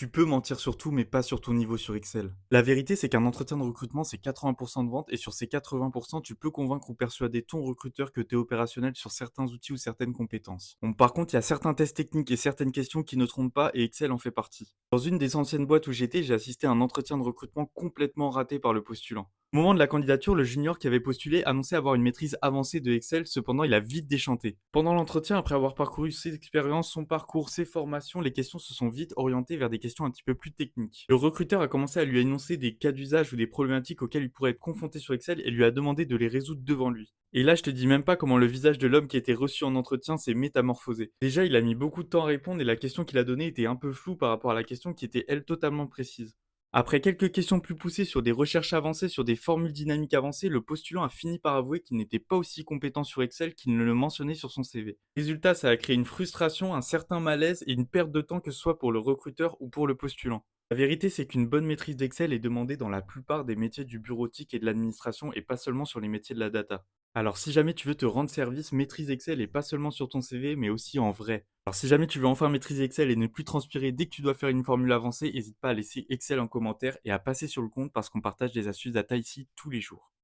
Tu peux mentir sur tout, mais pas sur ton niveau sur Excel. La vérité, c'est qu'un entretien de recrutement, c'est 80% de vente, et sur ces 80%, tu peux convaincre ou persuader ton recruteur que tu es opérationnel sur certains outils ou certaines compétences. Bon, par contre, il y a certains tests techniques et certaines questions qui ne trompent pas, et Excel en fait partie. Dans une des anciennes boîtes où j'étais, j'ai assisté à un entretien de recrutement complètement raté par le postulant. Au moment de la candidature, le junior qui avait postulé annonçait avoir une maîtrise avancée de Excel, cependant il a vite déchanté. Pendant l'entretien, après avoir parcouru ses expériences, son parcours, ses formations, les questions se sont vite orientées vers des questions un petit peu plus techniques. Le recruteur a commencé à lui énoncer des cas d'usage ou des problématiques auxquelles il pourrait être confronté sur Excel et lui a demandé de les résoudre devant lui. Et là, je te dis même pas comment le visage de l'homme qui était reçu en entretien s'est métamorphosé. Déjà, il a mis beaucoup de temps à répondre et la question qu'il a donnée était un peu floue par rapport à la question qui était elle totalement précise. Après quelques questions plus poussées sur des recherches avancées, sur des formules dynamiques avancées, le postulant a fini par avouer qu'il n'était pas aussi compétent sur Excel qu'il ne le mentionnait sur son CV. Résultat, ça a créé une frustration, un certain malaise et une perte de temps que ce soit pour le recruteur ou pour le postulant. La vérité, c'est qu'une bonne maîtrise d'Excel est demandée dans la plupart des métiers du bureautique et de l'administration et pas seulement sur les métiers de la data. Alors si jamais tu veux te rendre service, maîtrise Excel et pas seulement sur ton CV, mais aussi en vrai. Alors si jamais tu veux enfin maîtriser Excel et ne plus transpirer dès que tu dois faire une formule avancée, n'hésite pas à laisser Excel en commentaire et à passer sur le compte parce qu'on partage des astuces data ici tous les jours.